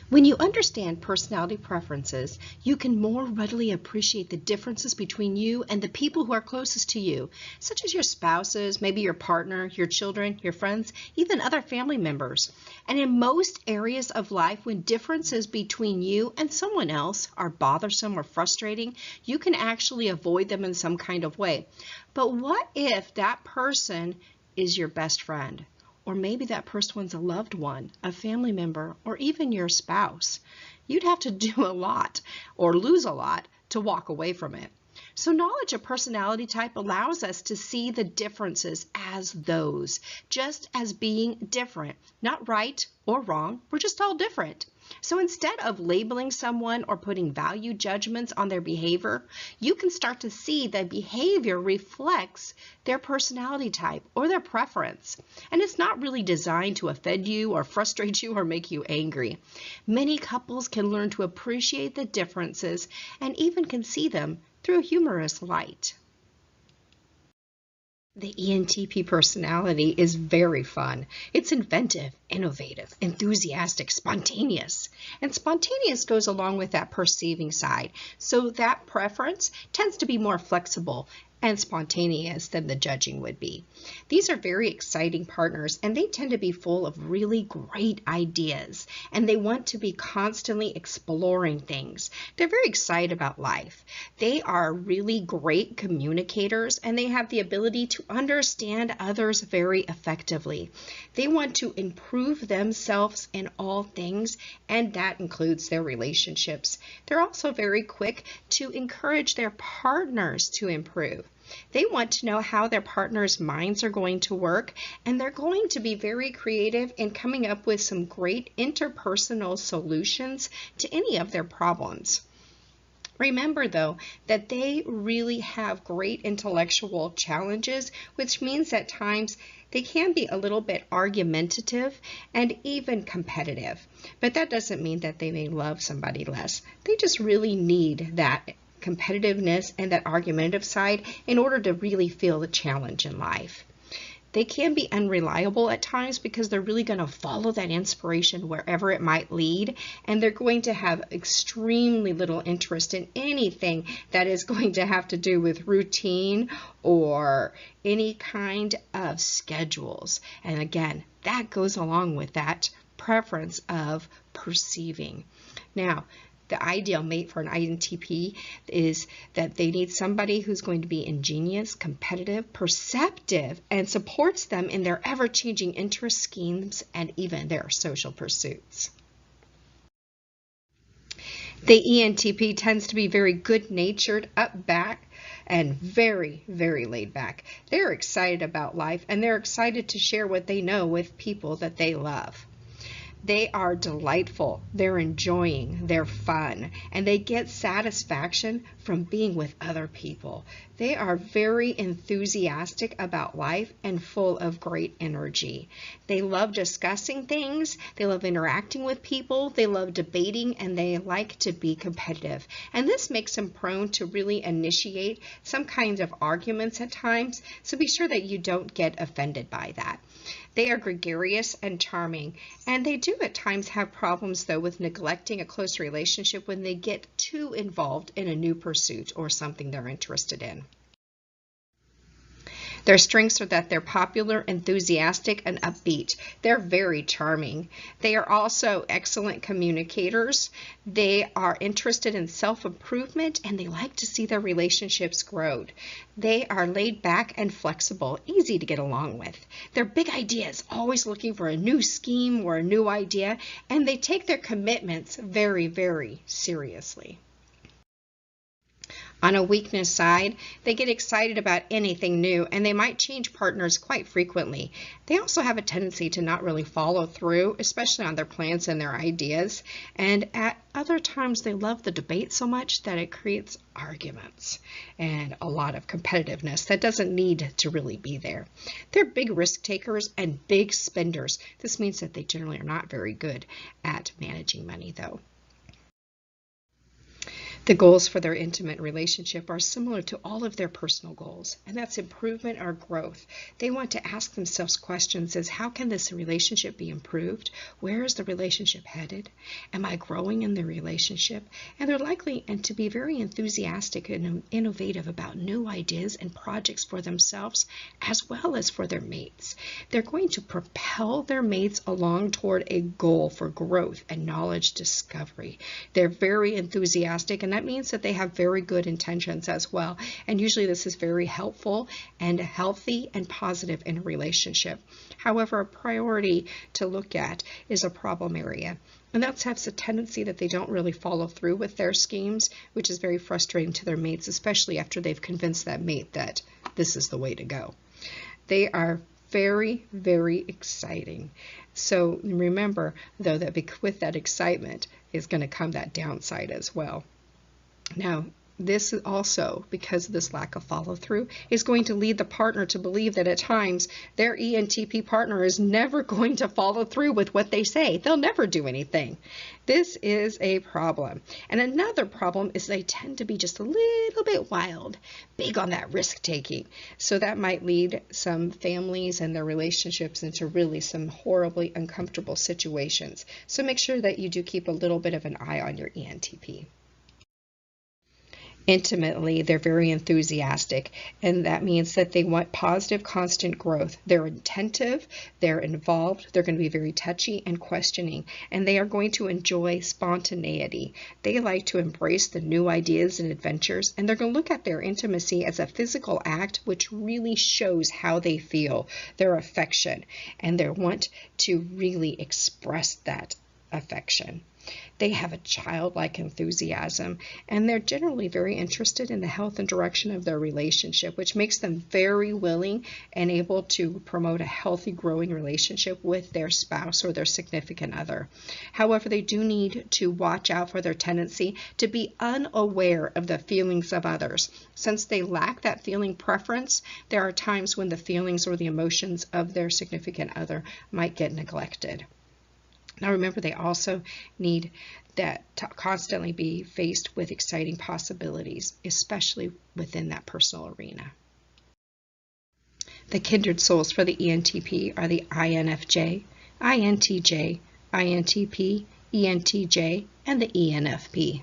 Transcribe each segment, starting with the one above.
When you understand personality preferences, you can more readily appreciate the differences between you and the people who are closest to you, such as your spouses, maybe your partner, your children, your friends, even other family members. And in most areas of life, when differences between you and someone else are bothersome or frustrating, you can actually avoid them in some kind of way. But what if that person is your best friend? Or maybe that person's a loved one, a family member, or even your spouse. You'd have to do a lot or lose a lot to walk away from it. So knowledge of personality type allows us to see the differences as those, just as being different, not right or wrong, we're just all different. So instead of labeling someone or putting value judgments on their behavior, you can start to see that behavior reflects their personality type or their preference. And it's not really designed to offend you or frustrate you or make you angry. Many couples can learn to appreciate the differences and even can see them through a humorous light. The ENTP personality is very fun. It's inventive, innovative, enthusiastic, spontaneous. And spontaneous goes along with that perceiving side. So that preference tends to be more flexible and spontaneous than the judging would be. These are very exciting partners, and they tend to be full of really great ideas, and they want to be constantly exploring things. They're very excited about life. They are really great communicators, and they have the ability to understand others very effectively. They want to improve themselves in all things, and that includes their relationships. They're also very quick to encourage their partners to improve. They want to know how their partner's minds are going to work, and they're going to be very creative in coming up with some great interpersonal solutions to any of their problems. Remember, though, that they really have great intellectual challenges, which means at times they can be a little bit argumentative and even competitive. But that doesn't mean that they may love somebody less. They just really need that competitiveness and that argumentative side in order to really feel the challenge in life. They can be unreliable at times because they're really going to follow that inspiration wherever it might lead, and they're going to have extremely little interest in anything that is going to have to do with routine or any kind of schedules. And again, that goes along with that preference of perceiving. Now, the ideal mate for an INTP is that they need somebody who's going to be ingenious, competitive, perceptive, and supports them in their ever-changing interest schemes and even their social pursuits. The ENTP tends to be very good-natured, upback, and very, very laid back. They're excited about life, and they're excited to share what they know with people that they love. They are delightful, they're enjoying, they're fun, and they get satisfaction from being with other people. They are very enthusiastic about life and full of great energy. They love discussing things, they love interacting with people, they love debating, and they like to be competitive. And this makes them prone to really initiate some kinds of arguments at times, so be sure that you don't get offended by that. They are gregarious and charming, and they do at times have problems, though, with neglecting a close relationship when they get too involved in a new pursuit or something they're interested in. Their strengths are that they're popular, enthusiastic, and upbeat. They're very charming. They are also excellent communicators. They are interested in self-improvement, and they like to see their relationships grow. They are laid back and flexible, easy to get along with. They're big ideas, always looking for a new scheme or a new idea, and they take their commitments very, very seriously. On a weakness side, they get excited about anything new, and they might change partners quite frequently. They also have a tendency to not really follow through, especially on their plans and their ideas. And at other times, they love the debate so much that it creates arguments and a lot of competitiveness that doesn't need to really be there. They're big risk takers and big spenders. This means that they generally are not very good at managing money, though. The goals for their intimate relationship are similar to all of their personal goals, and that's improvement or growth. They want to ask themselves questions as how can this relationship be improved? Where is the relationship headed? Am I growing in the relationship? And they're likely to be very enthusiastic and innovative about new ideas and projects for themselves as well as for their mates. They're going to propel their mates along toward a goal for growth and knowledge discovery. They're very enthusiastic, and that means that they have very good intentions as well. And usually this is very helpful and healthy and positive in a relationship. However, a priority to look at is a problem area. And that has a tendency that they don't really follow through with their schemes, which is very frustrating to their mates, especially after they've convinced that mate that this is the way to go. They are very, very exciting. So remember, though, that with that excitement is going to come that downside as well. Now, this also, because of this lack of follow-through, is going to lead the partner to believe that at times their ENTP partner is never going to follow through with what they say. They'll never do anything. This is a problem. And another problem is they tend to be just a little bit wild, big on that risk-taking. So that might lead some families and their relationships into really some horribly uncomfortable situations. So make sure that you do keep a little bit of an eye on your ENTP. Intimately, they're very enthusiastic, and that means that they want positive, constant growth. They're attentive, they're involved, they're going to be very touchy and questioning, and they are going to enjoy spontaneity. They like to embrace the new ideas and adventures, and they're going to look at their intimacy as a physical act which really shows how they feel, their affection, and they want to really express that affection. They have a childlike enthusiasm, and they're generally very interested in the health and direction of their relationship, which makes them very willing and able to promote a healthy, growing relationship with their spouse or their significant other. However, they do need to watch out for their tendency to be unaware of the feelings of others. Since they lack that feeling preference, there are times when the feelings or the emotions of their significant other might get neglected. Now remember, they also need that to constantly be faced with exciting possibilities, especially within that personal arena. The kindred souls for the ENTP are the INFJ, INTJ, INTP, ENTJ, and the ENFP.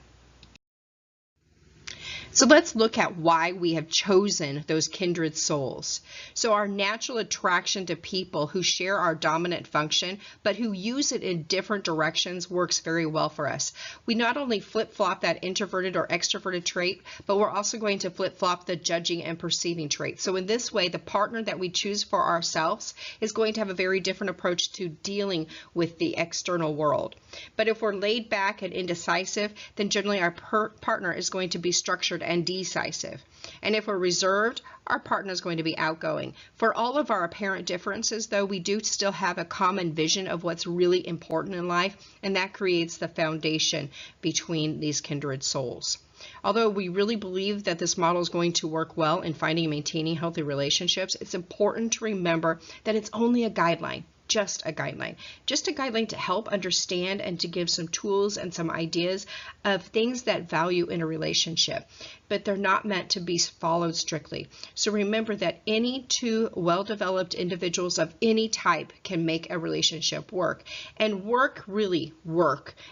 So let's look at why we have chosen those kindred souls. So our natural attraction to people who share our dominant function, but who use it in different directions works very well for us. We not only flip-flop that introverted or extroverted trait, but we're also going to flip-flop the judging and perceiving trait. So in this way, the partner that we choose for ourselves is going to have a very different approach to dealing with the external world. But if we're laid back and indecisive, then generally our partner is going to be structured and decisive. And if we're reserved, our partner is going to be outgoing. For all of our apparent differences, though, we do still have a common vision of what's really important in life, and that creates the foundation between these kindred souls. Although we really believe that this model is going to work well in finding and maintaining healthy relationships, it's important to remember that it's only a guideline. Just a guideline to help understand and to give some tools and some ideas of things that value in a relationship, but they're not meant to be followed strictly. So remember that any two well-developed individuals of any type can make a relationship work, and work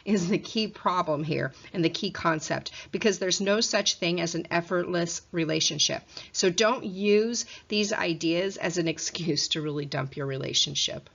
is the key problem here and the key concept, because there's no such thing as an effortless relationship. So don't use these ideas as an excuse to really dump your relationship.